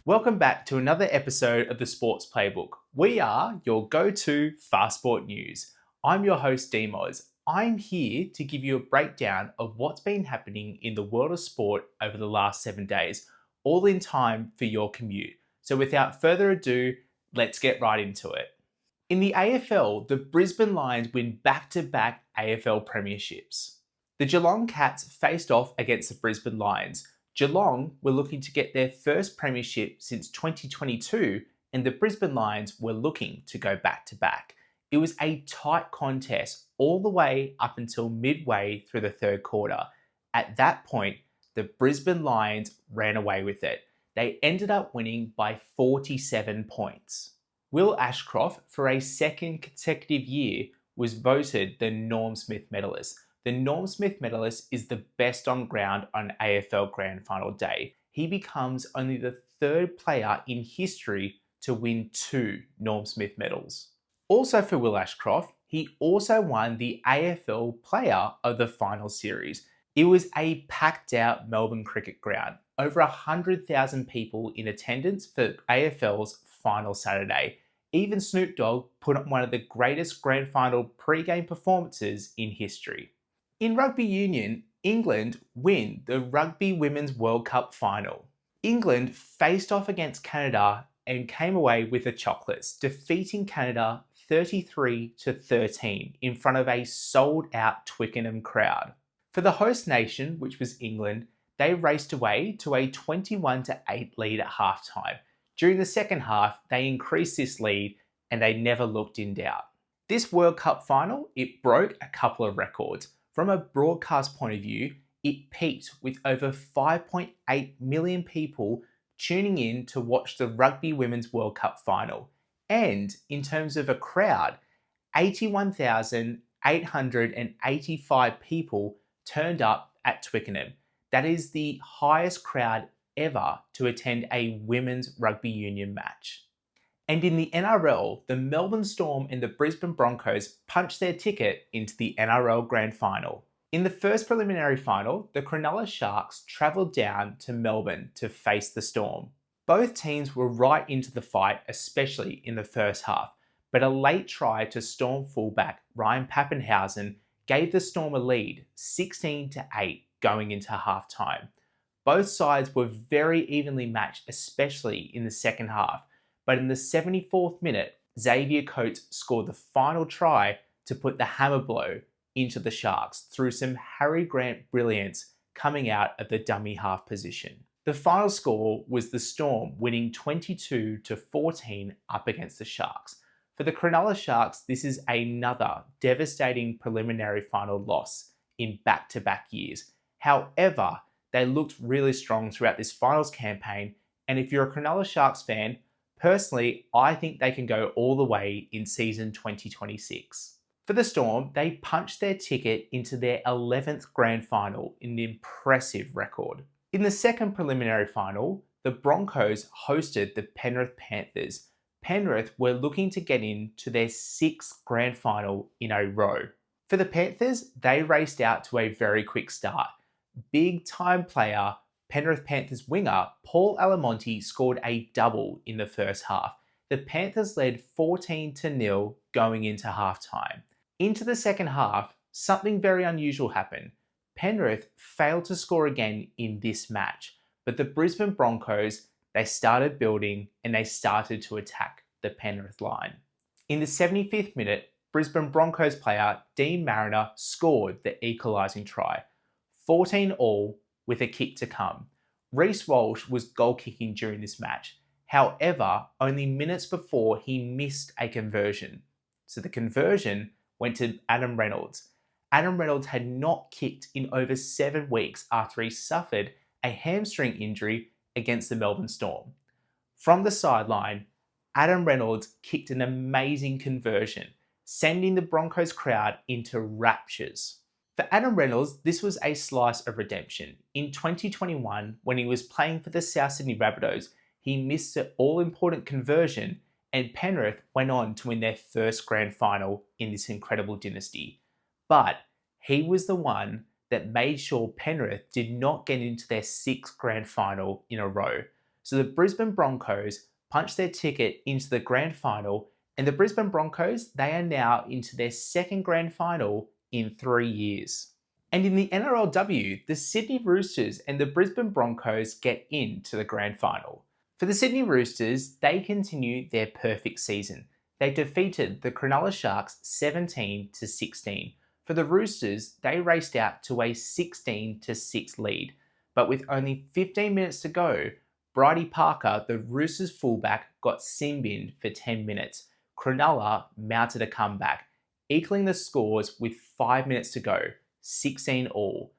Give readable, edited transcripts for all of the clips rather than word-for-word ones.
Welcome back to another episode of the Sports Playbook. We are your go-to fast sport news. I'm your host, Demos. I'm here to give you a breakdown of what's been happening in the world of sport over the last 7 days, all in time for your commute. So without further ado, let's get right into it. In the AFL, the Brisbane Lions win back-to-back AFL premierships. The Geelong Cats faced off against the Brisbane Lions. Geelong were looking to get their first premiership since 2022, and the Brisbane Lions were looking to go back-to-back. It was a tight contest all the way up until midway through the third quarter. At that point, the Brisbane Lions ran away with it. They ended up winning by 47 points. Will Ashcroft, for a second consecutive year, was voted the Norm Smith medalist. The Norm Smith medalist is the best on ground on AFL Grand Final day. He becomes only the third player in history to win 2 Norm Smith medals. Also for Will Ashcroft, he also won the AFL Player of the Final Series. It was a packed out Melbourne cricket ground. Over 100,000 people in attendance for AFL's final Saturday. Even Snoop Dogg put on one of the greatest grand final pre-game performances in history. In rugby union, England win the Rugby Women's World Cup final. England faced off against Canada and came away with the chocolates, defeating Canada 33-13 in front of a sold-out Twickenham crowd. For the host nation, which was England, they raced away to a 21-8 lead at halftime. During the second half, they increased this lead and they never looked in doubt. This World Cup final, it broke a couple of records. From a broadcast point of view, it peaked with over 5.8 million people tuning in to watch the Rugby Women's World Cup final. And in terms of a crowd, 81,885 people turned up at Twickenham. That is the highest crowd ever to attend a women's rugby union match. And in the NRL, the Melbourne Storm and the Brisbane Broncos punched their ticket into the NRL Grand Final. In the first preliminary final, the Cronulla Sharks travelled down to Melbourne to face the Storm. Both teams were right into the fight, especially in the first half, but a late try to Storm fullback Ryan Papenhuyzen gave the Storm a lead, 16-8, going into halftime. Both sides were very evenly matched, especially in the second half. But in the 74th minute, Xavier Coates scored the final try to put the hammer blow into the Sharks through some Harry Grant brilliance coming out of the dummy half position. The final score was the Storm winning 22-14 up against the Sharks. For the Cronulla Sharks, this is another devastating preliminary final loss in back-to-back years. However, they looked really strong throughout this finals campaign, and if you're a Cronulla Sharks fan, personally, I think they can go all the way in season 2026. For the Storm, they punched their ticket into their 11th grand final in an impressive record. In the second preliminary final, the Broncos hosted the Penrith Panthers. Penrith were looking to get into their 6th grand final in a row. For the Panthers, they raced out to a very quick start. Big time player Penrith Panthers winger Paul Alamonte scored a double in the first half. The Panthers led 14-0 going into halftime. Into the second half, something very unusual happened. Penrith failed to score again in this match, but the Brisbane Broncos, they started building and they started to attack the Penrith line. In the 75th minute, Brisbane Broncos player Dean Mariner scored the equalising try. 14-all with a kick to come. Reece Walsh was goal kicking during this match. However, only minutes before he missed a conversion. So the conversion went to Adam Reynolds. Adam Reynolds had not kicked in over 7 weeks after he suffered a hamstring injury against the Melbourne Storm. From the sideline, Adam Reynolds kicked an amazing conversion, sending the Broncos crowd into raptures. For Adam Reynolds, this was a slice of redemption. In 2021, when he was playing for the South Sydney Rabbitohs, he missed an all-important conversion and Penrith went on to win their first grand final in this incredible dynasty. But he was the one that made sure Penrith did not get into their 6th grand final in a row. So the Brisbane Broncos punched their ticket into the grand final, and the Brisbane Broncos, they are now into their second grand final in 3 years. And in the NRLW, the Sydney Roosters and the Brisbane Broncos get into the grand final. For the Sydney Roosters, they continue their perfect season. They defeated the Cronulla Sharks 17-16. For the Roosters, they raced out to a 16-6 lead. But with only 15 minutes to go, Bridie Parker, the Roosters fullback, got sin-binned for 10 minutes. Cronulla mounted a comeback, equaling the scores with 5 minutes to go, 16 all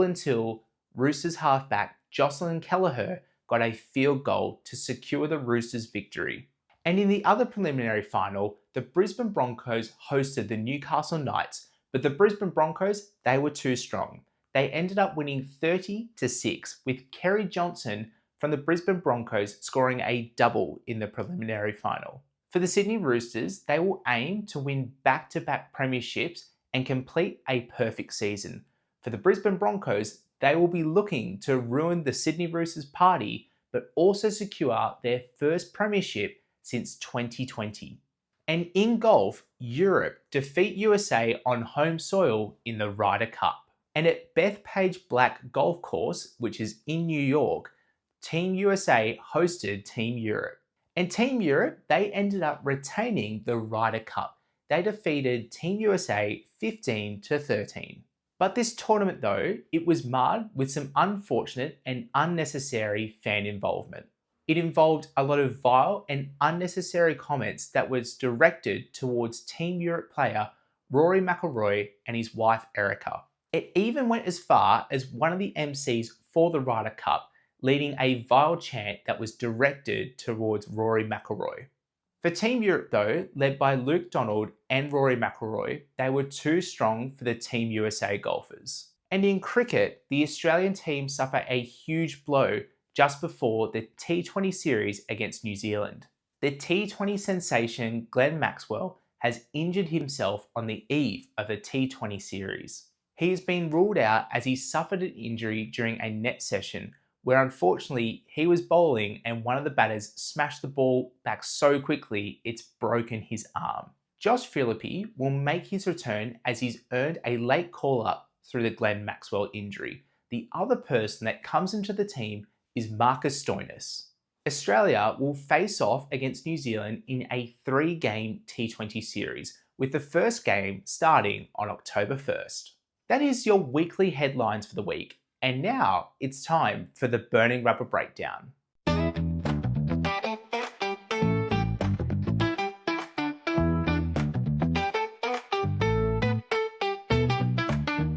until Roosters halfback Jocelyn Kelleher got a field goal to secure the Roosters' victory. And in the other preliminary final, the Brisbane Broncos hosted the Newcastle Knights, but the Brisbane Broncos, they were too strong. They ended up winning 30-6, with Kerry Johnson from the Brisbane Broncos scoring a double in the preliminary final. For the Sydney Roosters, they will aim to win back-to-back premierships and complete a perfect season. For the Brisbane Broncos, they will be looking to ruin the Sydney Roosters party, but also secure their first premiership since 2020. And in golf, Europe defeat USA on home soil in the Ryder Cup. And at Bethpage Black Golf Course, which is in New York, Team USA hosted Team Europe. And Team Europe, they ended up retaining the Ryder Cup. They defeated Team USA 15-13. But this tournament though, it was marred with some unfortunate and unnecessary fan involvement. It involved a lot of vile and unnecessary comments that was directed towards Team Europe player Rory McIlroy and his wife Erica. It even went as far as one of the MCs for the Ryder Cup leading a vile chant that was directed towards Rory McIlroy. For Team Europe though, led by Luke Donald and Rory McIlroy, they were too strong for the Team USA golfers. And in cricket, the Australian team suffered a huge blow just before the T20 series against New Zealand. The T20 sensation Glenn Maxwell has injured himself on the eve of the T20 series. He has been ruled out as he suffered an injury during a net session where unfortunately he was bowling and one of the batters smashed the ball back so quickly it's broken his arm. Josh Philippe will make his return as he's earned a late call-up through the Glenn Maxwell injury. The other person that comes into the team is Marcus Stoinis. Australia will face off against New Zealand in a 3-game T20 series, with the first game starting on October 1st. That is your weekly headlines for the week. And now it's time for the Burning Rubber Breakdown.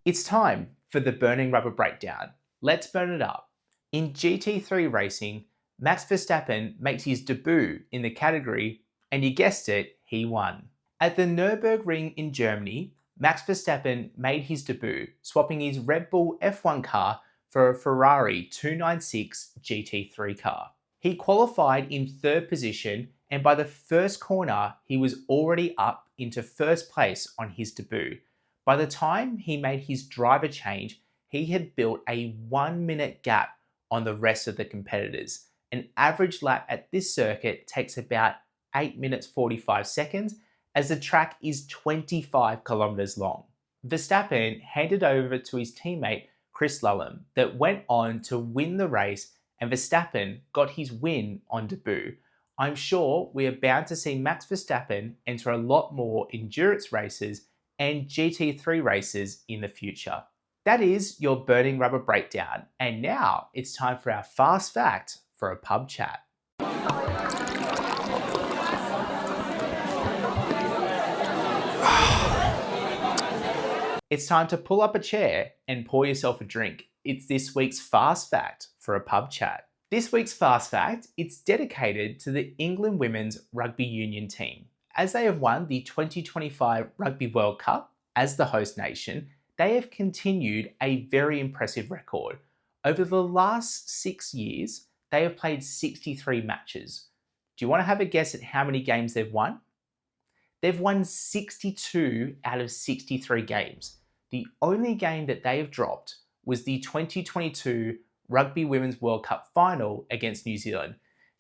It's time for the Burning Rubber Breakdown. Let's burn it up. In GT3 racing, Max Verstappen makes his debut in the category, and you guessed it, he won. At the Nürburgring in Germany, Max Verstappen made his debut, swapping his Red Bull F1 car for a Ferrari 296 GT3 car. He qualified in 3rd position, and by the first corner, he was already up into 1st place on his debut. By the time he made his driver change, he had built a 1-minute gap on the rest of the competitors. An average lap at this circuit takes about 8 minutes 45 seconds, as the track is 25 kilometers long. Verstappen handed over to his teammate Chris Lullum that went on to win the race, and Verstappen got his win on debut. I'm sure we are bound to see Max Verstappen enter a lot more endurance races and GT3 races in the future. That is your Burning Rubber Breakdown, and now it's time for our fast fact for a pub chat. It's time to pull up a chair and pour yourself a drink. It's this week's fast fact for a pub chat. This week's fast fact, it's dedicated to the England Women's Rugby Union team. As they have won the 2025 Rugby World Cup as the host nation, they have continued a very impressive record. Over the last 6 years, they have played 63 matches. Do you want to have a guess at how many games they've won? They've won 62 out of 63 games. The only game that they have dropped was the 2022 Rugby Women's World Cup final against New Zealand.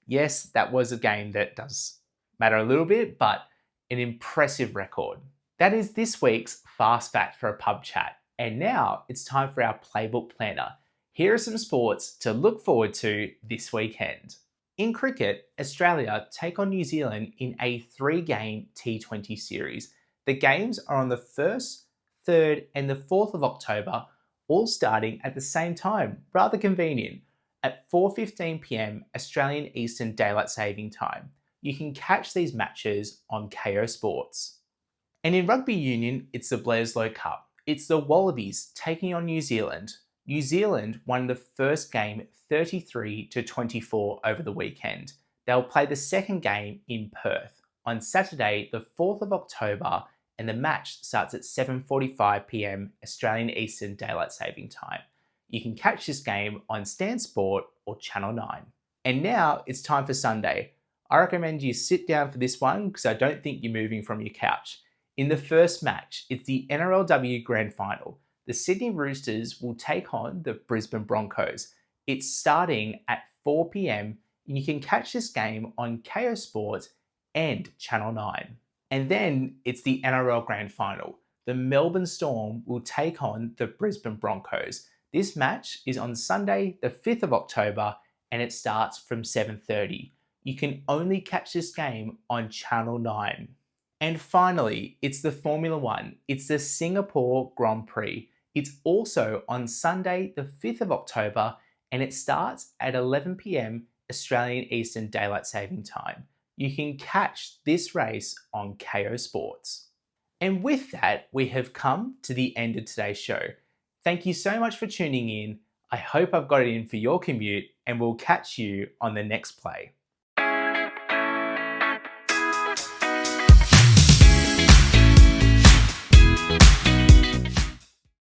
Yes, that was a game that does matter a little bit, but an impressive record. That is this week's Fast Fact for a Pub Chat. And now it's time for our Playbook Planner. Here are some sports to look forward to this weekend. In cricket, Australia take on New Zealand in a 3-game T20 series. The games are on the 1st, 3rd and the 4th of October, all starting at the same time, rather convenient, at 4:15 p.m. Australian Eastern Daylight Saving Time. You can catch these matches on Kayo Sports. And in rugby union, it's the Bledisloe Cup. It's the Wallabies taking on New Zealand. New Zealand won the first game 33-24 over the weekend. They'll play the second game in Perth on Saturday, the 4th of October, and the match starts at 7:45 p.m. Australian Eastern Daylight Saving Time. You can catch this game on Stan Sport or Channel 9. And now it's time for Sunday. I recommend you sit down for this one because I don't think you're moving from your couch. In the first match, it's the NRLW Grand Final. The Sydney Roosters will take on the Brisbane Broncos. It's starting at 4 p.m. and you can catch this game on Kayo Sports and Channel 9. And then it's the NRL Grand Final. The Melbourne Storm will take on the Brisbane Broncos. This match is on Sunday, the 5th of October, and it starts from 7:30. You can only catch this game on Channel 9. And finally, it's the Formula One. It's the Singapore Grand Prix. It's also on Sunday, the 5th of October, and it starts at 11 p.m. Australian Eastern Daylight Saving Time. You can catch this race on Kayo Sports. And with that, we have come to the end of today's show. Thank you so much for tuning in. I hope I've got it in for your commute, and we'll catch you on the next play.